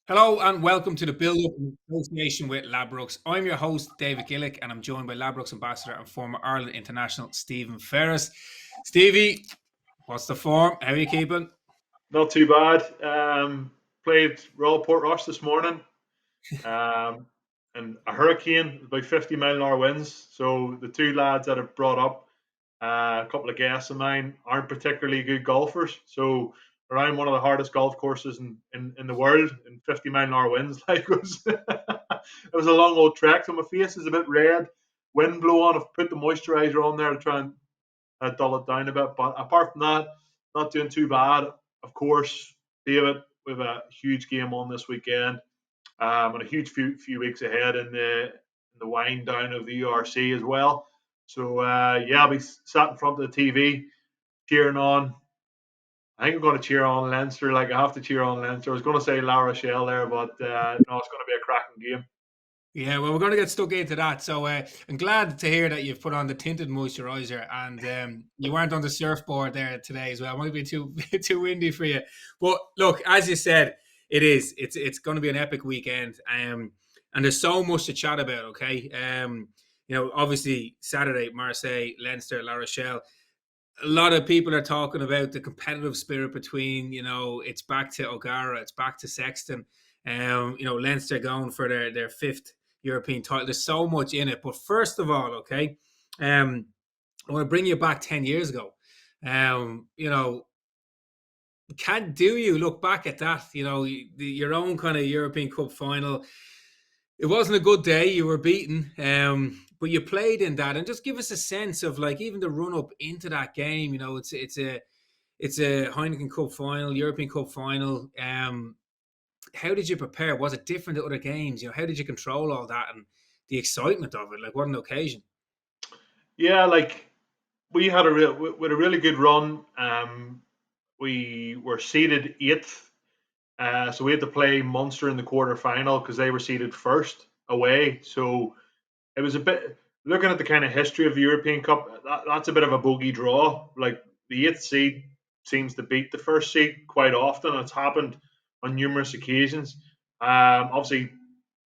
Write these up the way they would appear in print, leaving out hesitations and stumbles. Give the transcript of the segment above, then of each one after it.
Hello and welcome to the Build Up in association with Ladbrokes. I'm your host, David Gillick, and I'm joined by Ladbrokes ambassador and former Ireland international, Stephen Ferris. Stevie, what's the form? How are you keeping? Not too bad. Played Royal Portrush this morning, um, and a hurricane, about 50-mile-an-hour winds. So the two lads that have brought up, a couple of guests of mine, aren't particularly good golfers. So around one of the hardest golf courses in the world, in 50-mile-an-hour winds, like it was a long old trek. So my face is a bit red, wind blowing. I've put the moisturizer on there to try and dull it down a bit. But apart from that, not doing too bad. Of course, David, we have a huge game on this weekend, and a huge few weeks ahead in the wind down of the URC as well. So yeah, I'll be sat in front of the TV cheering on. I think I'm going to cheer on Leinster. Like I have to cheer on Leinster. I was going to say La Rochelle there, but no, it's going to be a cracking game. Yeah, well, we're going to get stuck into that. So I'm glad to hear that you've put on the tinted moisturizer and you weren't on the surfboard there today as well. It might be too too windy for you. But look, as you said, it is. It's going to be an epic weekend, and there's so much to chat about. Okay, obviously Saturday, Marseille, Leinster, La Rochelle. A lot of people are talking about the competitive spirit between, it's back to O'Gara, it's back to Sexton, Leinster going for their fifth European title. There's so much in it. But first of all, okay, I want to bring you back 10 years ago. Um, you know, do you look back at that, your own kind of European Cup final? It wasn't a good day. You were beaten, but you played in that, and just give us a sense of like even the run up into that game. It's a Heineken Cup final, European Cup final. How did you prepare? Was it different to other games? How did you control all that and the excitement of it? Like, what an occasion! Yeah, like we had with a really good run. We were seeded eighth. So we had to play Munster in the quarter final because they were seeded first away. So it was a bit looking at the kind of history of the European Cup. That's a bit of a bogey draw. Like the eighth seed seems to beat the first seed quite often. It's happened on numerous occasions. Obviously,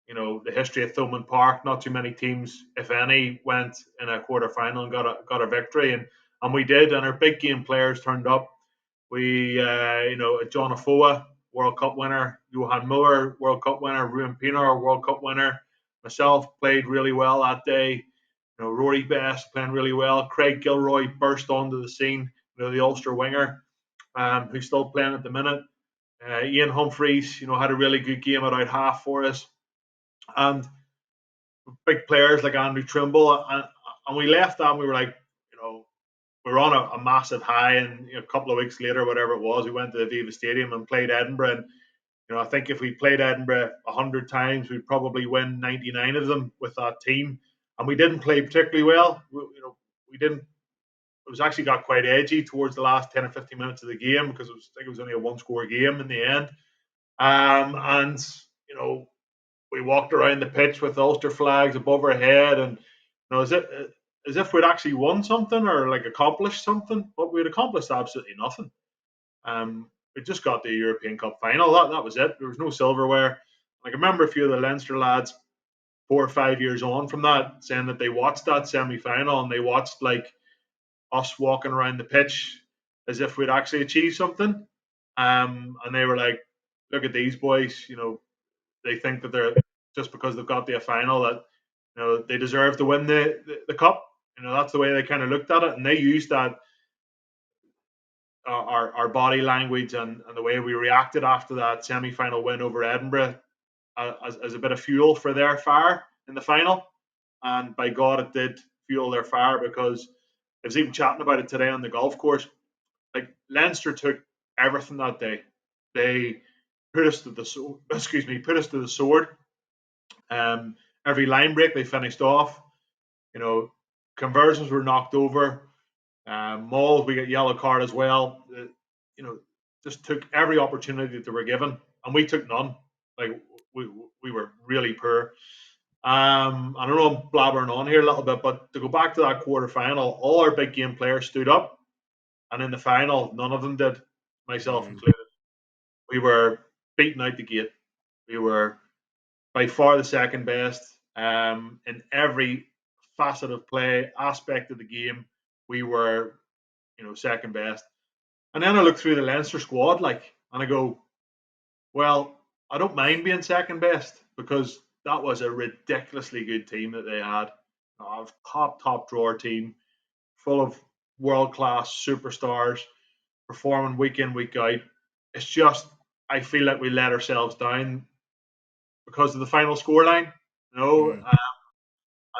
the history of Thomond Park. Not too many teams, if any, went in a quarter final and got a victory, and we did. And our big game players turned up. We, John Afoa, World Cup winner, Johan Muller, World Cup winner, Ruben Pienaar, World Cup winner. Myself played really well that day. Rory Best playing really well. Craig Gilroy burst onto the scene. The Ulster winger, who's still playing at the minute. Ian Humphreys, had a really good game at out half for us, and big players like Andrew Trimble, and we left that and we were like, we were on a massive high, and a couple of weeks later, whatever it was, we went to the Aviva Stadium and played Edinburgh. And I think if we played Edinburgh 100 times, we'd probably win 99 of them with that team. And we didn't play particularly well. We didn't. It was actually got quite edgy towards the last 10 or 15 minutes of the game because I think it was only a one-score game in the end. And we walked around the pitch with Ulster flags above our head, and as if we'd actually won something or like accomplished something, but we'd accomplished absolutely nothing. We just got the European Cup final. That was it. There was no silverware. Like I remember a few of the Leinster lads 4 or 5 years on from that saying that they watched that semi-final and they watched like us walking around the pitch as if we'd actually achieved something. And they were like, "Look at these boys. They think that they're just because they've got the final that they deserve to win the cup. That's the way they kind of looked at it, and they used that our body language and the way we reacted after that semi-final win over Edinburgh as a bit of fuel for their fire in the final. And by God, it did fuel their fire because I was even chatting about it today on the golf course. Like Leinster took everything that day. They put us to the put us to the sword. Every line break they finished off. Conversions were knocked over. Mauls, we got yellow card as well. Just took every opportunity that they were given, and we took none. Like we were really poor. I don't know I'm blabbering on here a little bit, but to go back to that quarter final, all our big game players stood up, and in the final, none of them did, myself Mm. included. We were beaten out the gate. We were by far the second best in every facet of play, aspect of the game. We were, second best. And then I look through the Leinster squad, and I go, well, I don't mind being second best because that was a ridiculously good team that they had. A top drawer team full of world class superstars performing week in, week out. It's just, I feel like we let ourselves down because of the final scoreline, Mm.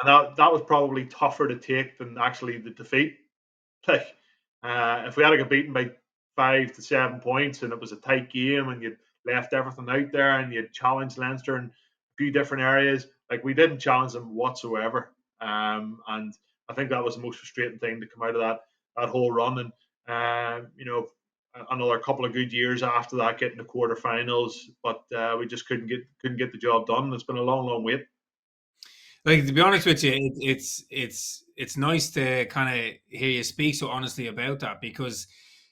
and that was probably tougher to take than actually the defeat. Like, if we had to get beaten by 5 to 7 points and it was a tight game and you'd left everything out there and you'd challenged Leinster in a few different areas, like we didn't challenge them whatsoever. And I think that was the most frustrating thing to come out of that whole run. And another couple of good years after that, getting to quarterfinals, but we just couldn't get the job done. It's been a long wait. Like, to be honest with you, it's nice to kind of hear you speak so honestly about that, because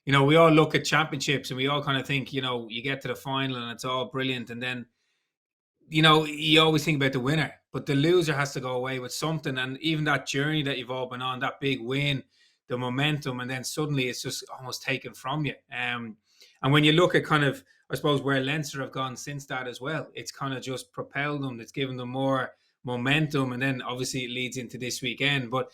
we all look at championships and we all kind of think, you get to the final and it's all brilliant, and then you always think about the winner, but the loser has to go away with something. And even that journey that you've all been on, that big win, the momentum, and then suddenly it's just almost taken from you. And when you look at kind of, I suppose, where Leinster have gone since that as well, it's kind of just propelled them. It's given them more momentum, and then obviously it leads into this weekend. But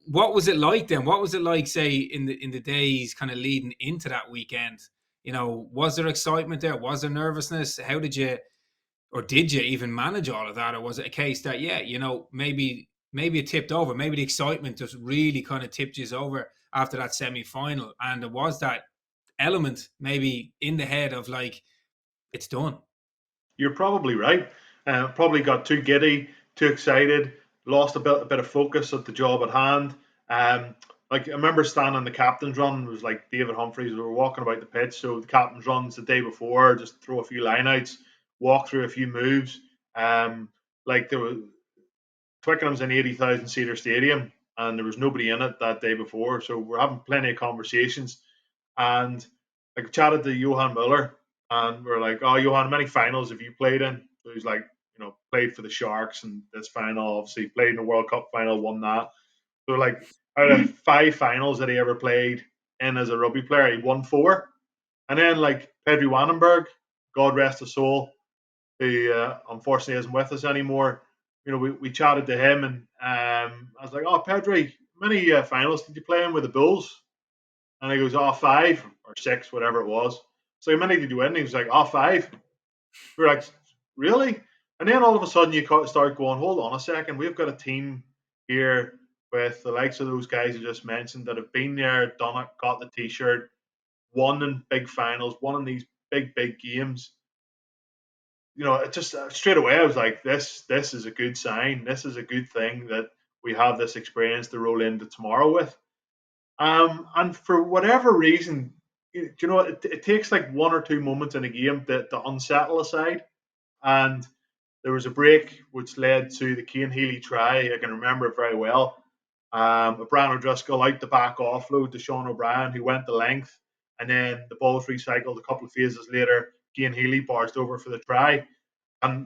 what was it like then? What was it like, say, in the days kind of leading into that weekend? Was there excitement there? Was there nervousness? How did you? Or did you even manage all of that? Or was it a case that, maybe it tipped over? Maybe the excitement just really kind of tipped you over after that semi-final. And there was that element maybe in the head of like, it's done. You're probably right. Probably got too giddy, too excited, lost a bit of focus at the job at hand. Like I remember standing on the captain's run. It was like David Humphreys. We were walking about the pitch, so the captain's runs the day before, just throw a few lineouts, walk through a few moves. Like there was Twickenham's an 80,000 seater stadium, and there was nobody in it that day before, so we're having plenty of conversations. And I chatted to Johan Muller, and we're like, "Oh, Johan, how many finals have you played in?" So he's like, played for the Sharks and this final. Obviously, played in the World Cup final, won that. So like, out of 5 finals that he ever played in as a rugby player, he won 4. And then like Pedri Wannenberg, God rest his soul, who unfortunately isn't with us anymore. We chatted to him, and I was like, "Oh, Pedri, how many finals did you play in with the Bulls?" And he goes, "Oh, 5 or 6, whatever it was." So how many did you win? And he was like, "Oh, 5." We're like, "Really?" And then all of a sudden you start going, "Hold on a second, we've got a team here with the likes of those guys you just mentioned that have been there, done it, got the T-shirt, won in big finals, won in these big games." It just straight away I was like, "This is a good sign. This is a good thing that we have this experience to roll into tomorrow with." And for whatever reason, it takes like 1 or 2 moments in a game to unsettle a side. And there was a break which led to the Cian Healy try. I can remember it very well. Brian O'Driscoll out the back offload to Sean O'Brien, who went the length, and then the ball was recycled a couple of phases later. Cian Healy barged over for the try, and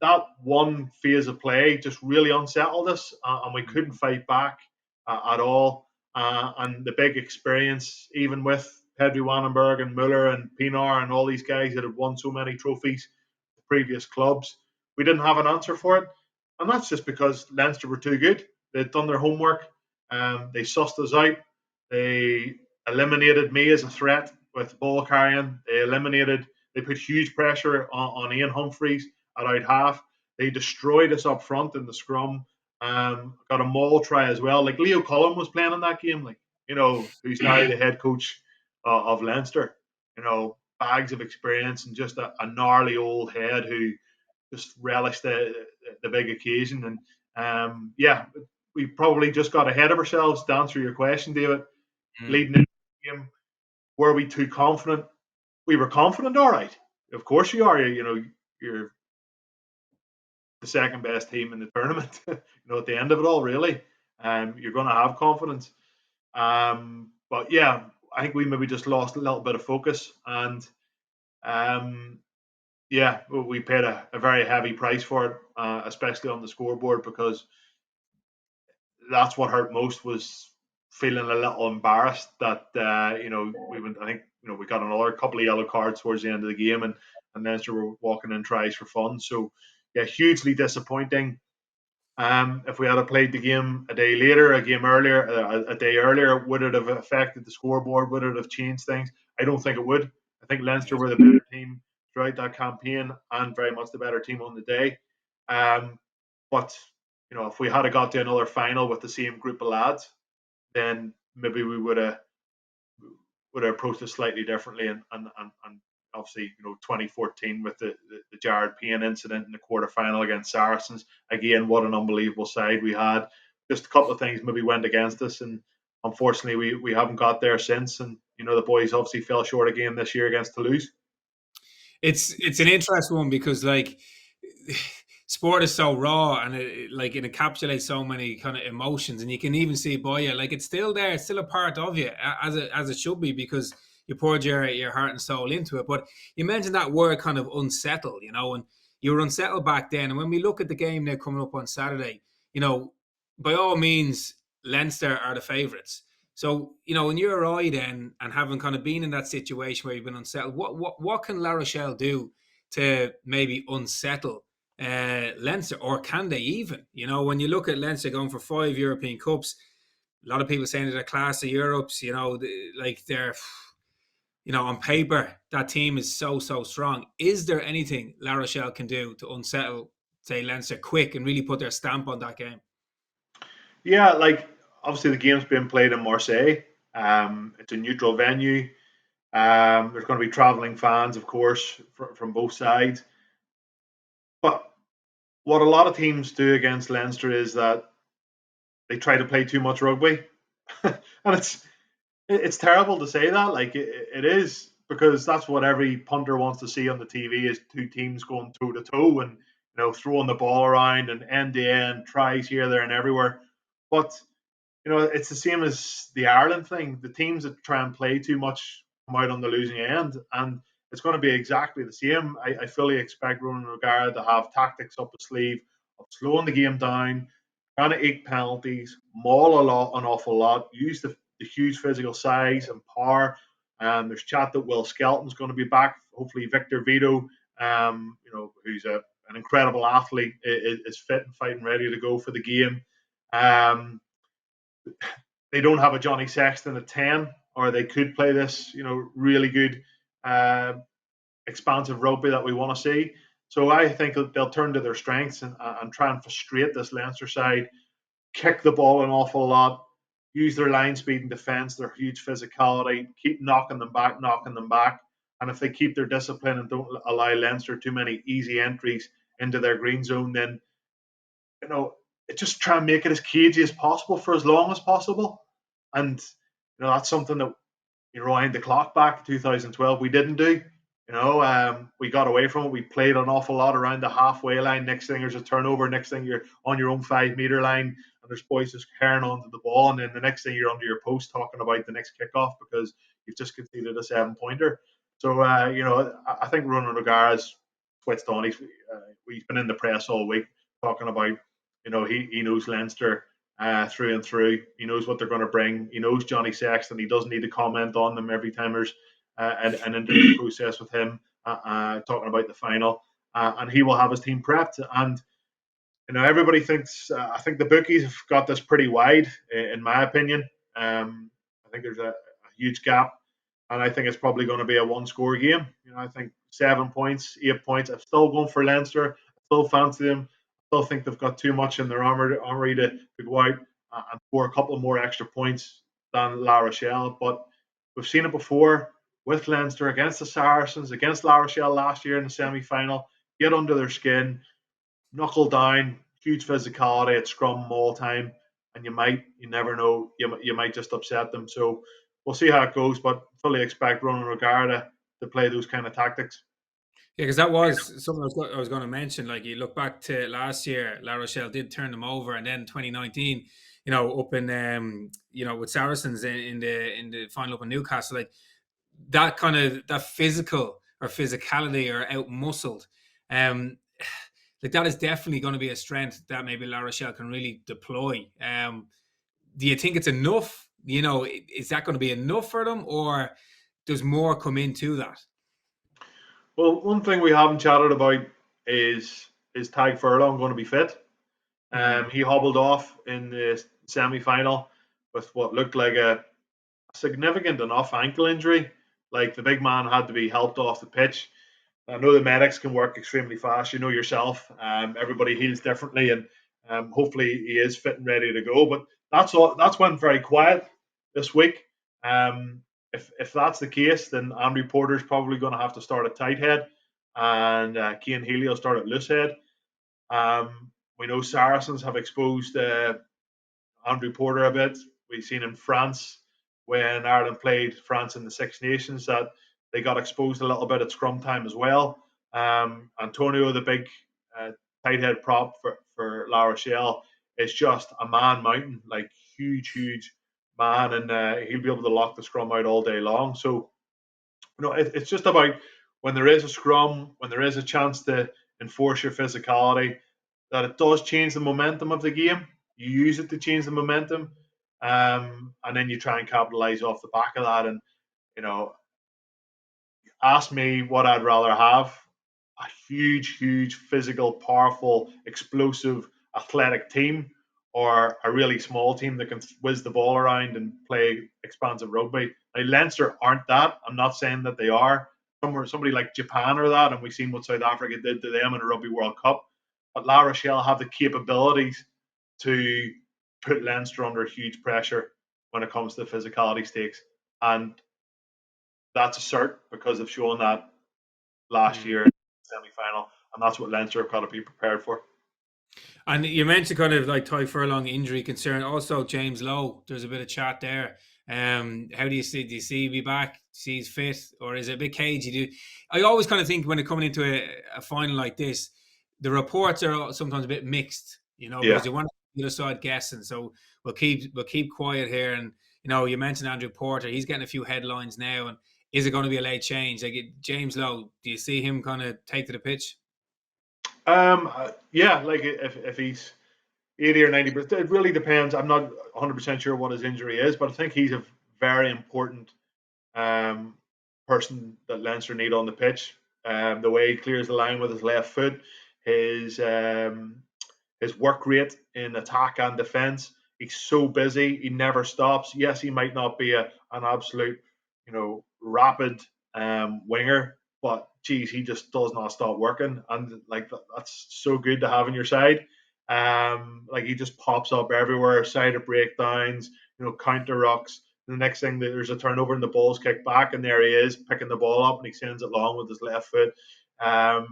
that one phase of play just really unsettled us, and we couldn't fight back at all. And the big experience, even with Pedri Wannenberg and Muller and Pinar and all these guys that had won so many trophies at previous clubs, we didn't have an answer for it. And that's just because Leinster were too good. They'd done their homework. They sussed us out. They eliminated me as a threat with ball carrying. They put huge pressure on Ian Humphreys at out half. They destroyed us up front in the scrum. Got a maul try as well. Like Leo Cullen was playing in that game, who's now the head coach of Leinster. Bags of experience and just a gnarly old head who just relished the big occasion. And yeah, we probably just got ahead of ourselves. To answer your question, David, leading into the game, were we too confident? We were confident, all right. Of course you are. You're the second best team in the tournament. At the end of it all, really, you're going to have confidence. But yeah, I think we maybe just lost a little bit of focus, and Yeah, we paid a very heavy price for it, especially on the scoreboard, because that's what hurt most, was feeling a little embarrassed that we went. I think we got another couple of yellow cards towards the end of the game, and Leinster were walking in tries for fun. So yeah, hugely disappointing. If we had played the game a day later, a game earlier, a day earlier, would it have affected the scoreboard? Would it have changed things? I don't think it would. I think Leinster were the better team throughout that campaign, and very much the better team on the day. But if we had got to another final with the same group of lads, then maybe we would have approached it slightly differently. And obviously, 2014 with the Jared Payne incident in the quarterfinal against Saracens. Again, what an unbelievable side we had. Just a couple of things maybe went against us, and unfortunately, we haven't got there since. And the boys obviously fell short again this year against Toulouse. It's an interesting one because sport is so raw, and it encapsulates so many kind of emotions, and you can even see by you, it's still there, it's still a part of you, as it should be, because you poured your heart and soul into it. But you mentioned that word kind of unsettled, and you were unsettled back then. And when we look at the game now coming up on Saturday, by all means, Leinster are the favourites. So, in your eye then, and having kind of been in that situation where you've been unsettled, what can La Rochelle do to maybe unsettle Leinster, or can they even? When you look at Leinster going for 5 European Cups, a lot of people saying they're the class of Europes, they're, on paper, that team is so strong. Is there anything La Rochelle can do to unsettle, say, Leinster quick and really put their stamp on that game? Yeah, obviously the game's being played in Marseille. It's a neutral venue. There's going to be travelling fans, of course, from both sides. But what a lot of teams do against Leinster is that they try to play too much rugby, and it's terrible to say that. It is, because that's what every punter wants to see on the TV, is two teams going toe to toe and throwing the ball around and end to end tries here, there, and everywhere. But it's the same as the Ireland thing. The teams that try and play too much come out on the losing end, and it's going to be exactly the same. I fully expect Ronan O'Gara to have tactics up his sleeve of slowing the game down, trying to eke penalties, maul an awful lot, use the huge physical size and power. There's chat that Will Skelton's going to be back. Hopefully, Victor Vito, who's an incredible athlete, is fit and fighting ready to go for the game. They don't have a Johnny Sexton at 10, or they could play this, really good, expansive rugby that we want to see. So I think they'll turn to their strengths and try and frustrate this Leinster side, kick the ball an awful lot, use their line speed and defence, their huge physicality, keep knocking them back. And if they keep their discipline and don't allow Leinster too many easy entries into their green zone, then, just try and make it as cagey as possible for as long as possible. And that's something that, rewind the clock back to 2012, we didn't do. We got away from it. We played an awful lot around the halfway line. Next thing there's a turnover. Next thing you're on your own 5 meter line, and there's boys just carrying onto the ball. And then the next thing you're under your post talking about the next kickoff because you've just conceded a 7-pointer. So I think Ronan O'Gara's switched on. He's been in the press all week talking about, he knows Leinster through and through. He knows what they're going to bring. He knows Johnny Sexton. He doesn't need to comment on them every time there's an interview process with him talking about the final. And he will have his team prepped. And everybody thinks. I think the bookies have got this pretty wide, in my opinion. I think there's a huge gap, and I think it's probably going to be a one-score game. I think 7 points, 8 points. I'm still going for Leinster. I still fancy them. Still think they've got too much in their armory to go out and score a couple more extra points than La Rochelle. But we've seen it before with Leinster against the Saracens, against La Rochelle last year in the semi-final. Get under their skin, knuckle down, huge physicality at scrum all time, and you never know, you might just upset them. So we'll see how it goes, but fully expect Ronan O'Gara to play those kind of tactics. Yeah, because that was something I was going to mention. You look back to last year, La Rochelle did turn them over, and then 2019, up in with Saracens in the final up in Newcastle, that physical or physicality or out muscled. Like that is definitely going to be a strength that maybe La Rochelle can really deploy. Do you think it's enough? Is that going to be enough for them, or does more come into that? Well, one thing we haven't chatted about is Tag Furlong going to be fit? He hobbled off in the semi-final with what looked like a significant enough ankle injury. Like the big man had to be helped off the pitch. I know the medics can work extremely fast. You know yourself. Everybody heals differently, and hopefully he is fit and ready to go. But that's went very quiet this week. If that's the case, then Andrew Porter's probably going to have to start at tight head, and Cian Healy will start at loose head. We know Saracens have exposed Andrew Porter a bit. We've seen in France when Ireland played France in the Six Nations that they got exposed a little bit at scrum time as well. Antonio, the big tight head prop for La Rochelle, is just a man mountain, like huge man, and he'll be able to lock the scrum out all day long. So, it's just about when there is a scrum, when there is a chance to enforce your physicality, that it does change the momentum of the game. You use it to change the momentum, and then you try and capitalize off the back of that. And ask me what I'd rather have: a huge, physical, powerful, explosive, athletic team, or a really small team that can whiz the ball around and play expansive rugby. Now, Leinster aren't that. I'm not saying that they are. Somebody like Japan or that, and we've seen what South Africa did to them in a Rugby World Cup. But La Rochelle have the capabilities to put Leinster under huge pressure when it comes to the physicality stakes. And that's a cert because they've shown that last year in the semi-final, and that's what Leinster have got to be prepared for. And you mentioned kind of like Ty Furlong injury concern. Also, James Lowe, there's a bit of chat there. How do you see? Do you see he be back? Do you see he's fit, or is it a bit cagey? I always kind of think when it coming into a final like this, the reports are sometimes a bit mixed, because you want the other side guessing. So we'll keep quiet here. And you mentioned Andrew Porter; he's getting a few headlines now. And is it going to be a late change? Like James Lowe, do you see him kind of take to the pitch? Yeah, like if he's 80 or 90%, it really depends. I'm not 100% sure what his injury is, but I think he's a very important person that Leinster need on the pitch. The way he clears the line with his left foot, his work rate in attack and defence. He's so busy, he never stops. Yes, he might not be an absolute, rapid winger, but geez, he just does not stop working, and like that's so good to have on your side. Like he just pops up everywhere, side of breakdowns, counter rucks. The next thing, there's a turnover and the ball's kicked back, and there he is picking the ball up, and he sends it long with his left foot. I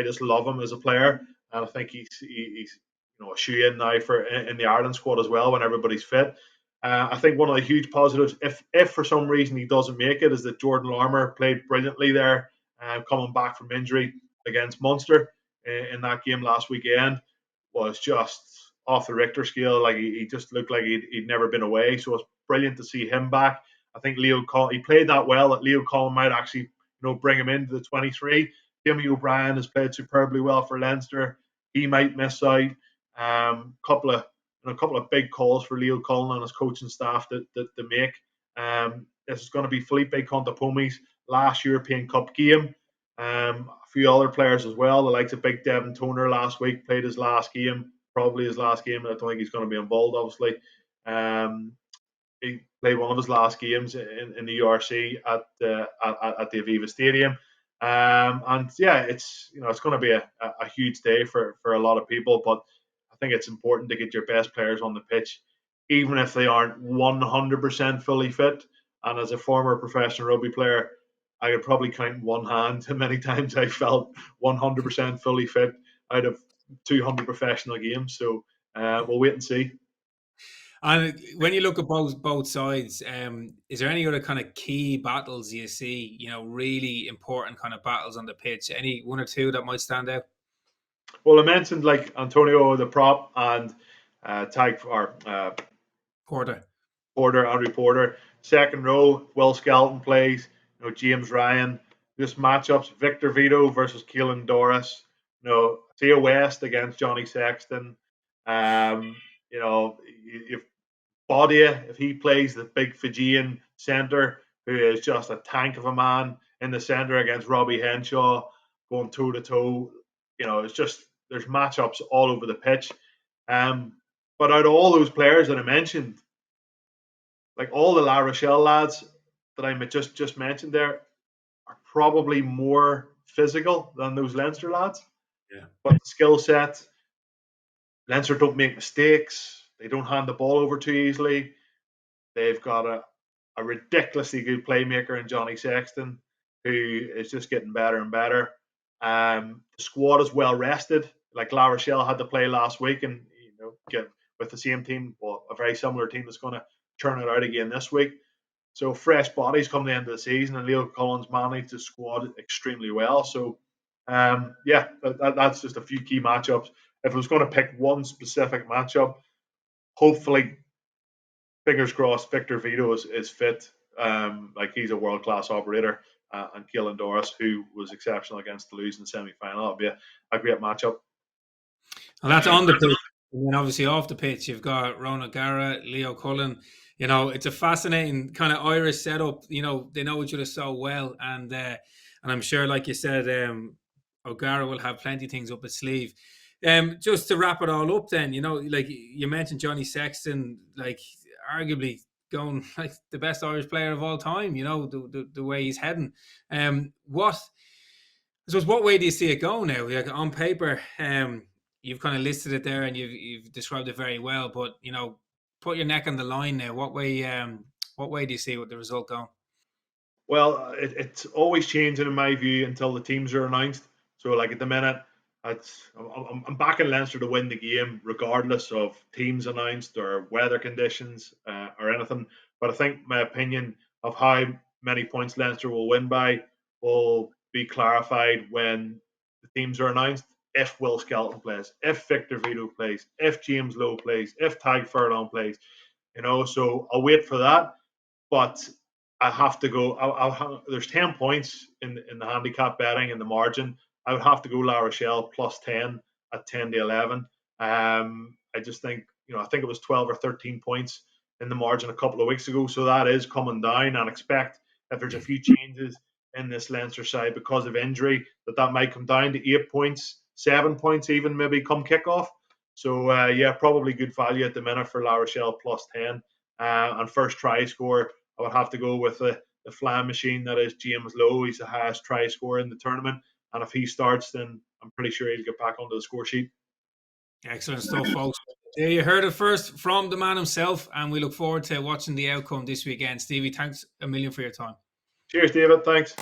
just love him as a player, and I think he's a shoe in now for in the Ireland squad as well when everybody's fit. I think one of the huge positives, if for some reason he doesn't make it, is that Jordan Larmour played brilliantly there, coming back from injury against Munster in that game last weekend. Was just off the Richter scale. Like he just looked like he'd never been away. So it's brilliant to see him back. I think Leo Cullen, he played that well that Leo Cullen might actually bring him into the 23. Jimmy O'Brien has played superbly well for Leinster. He might miss out. Couple of big calls for Leo Cullen and his coaching staff to make. This is going to be Felipe Contepomi's last European Cup game. A few other players as well. The likes of Big Devin Toner last week played his last game, probably his last game. I don't think he's going to be involved, obviously. He played one of his last games in the URC at the Aviva Stadium. And yeah, it's going to be a huge day for a lot of people, but I think it's important to get your best players on the pitch, even if they aren't 100% fully fit. And as a former professional rugby player, I could probably count one hand how many times I felt 100% fully fit out of 200 professional games. So we'll wait and see. And when you look at both sides, is there any other kind of key battles you see, really important kind of battles on the pitch? Any one or two that might stand out? Well, I mentioned like Antonio, the prop, and Andrew Porter. Second row, Will Skelton plays. James Ryan, just matchups. Victor Vito versus Keelan Doris. Thea West against Johnny Sexton. If Bodia, if he plays the big Fijian centre, who is just a tank of a man in the centre against Robbie Henshaw, going toe to toe. It's just there's matchups all over the pitch. But out of all those players that I mentioned, like all the La Rochelle lads that I just mentioned there, are probably more physical than those Leinster lads. Yeah. But the skill set, Leinster don't make mistakes. They don't hand the ball over too easily. They've got a ridiculously good playmaker in Johnny Sexton, who is just getting better and better. The squad is well rested. Like La Rochelle had to play last week, and get with the same team, well, a very similar team that's going to turn it out again this week. So fresh bodies come the end of the season, and Leo Cullen's managed the squad extremely well. So, that's just a few key matchups. If I was going to pick one specific matchup, hopefully, fingers crossed, Victor Vito is fit. Like he's a world class operator, and Keelan Doris, who was exceptional against Toulouse in the semi final. That'll be a great matchup. Well, that's on the pitch. And then obviously off the pitch, you've got Ronan O'Gara, Leo Cullen. It's a fascinating kind of Irish setup. They know each other so well, and I'm sure, like you said, O'Gara will have plenty of things up his sleeve. Just to wrap it all up, then, like you mentioned, Johnny Sexton, like arguably going like the best Irish player of all time. The way he's heading. What way do you see it going now? Like on paper, you've kind of listed it there, and you've described it very well. But put your neck on the line now. What way do you see with the result going? Well, it's always changing in my view until the teams are announced. So, like at the minute, I'm backing Leinster to win the game, regardless of teams announced or weather conditions or anything. But I think my opinion of how many points Leinster will win by will be clarified when the teams are announced. If Will Skelton plays, if Victor Vito plays, if James Lowe plays, if Tadhg Furlong plays, so I'll wait for that. But I have to go. There's 10 points in the handicap betting in the margin. I would have to go La Rochelle plus 10 at 10 to 11. I just think, I think it was 12 or 13 points in the margin a couple of weeks ago. So that is coming down, and expect if there's a few changes in this Leinster side because of injury, that might come down to 8 points, 7 points even maybe come kickoff. So, probably good value at the minute for La Rochelle plus 10. And first try score, I would have to go with the flying machine that is James Lowe. He's the highest try scorer in the tournament. And if he starts, then I'm pretty sure he'll get back onto the score sheet. Excellent stuff, folks. There you heard it first from the man himself, and we look forward to watching the outcome this weekend. Stevie, thanks a million for your time. Cheers, David. Thanks.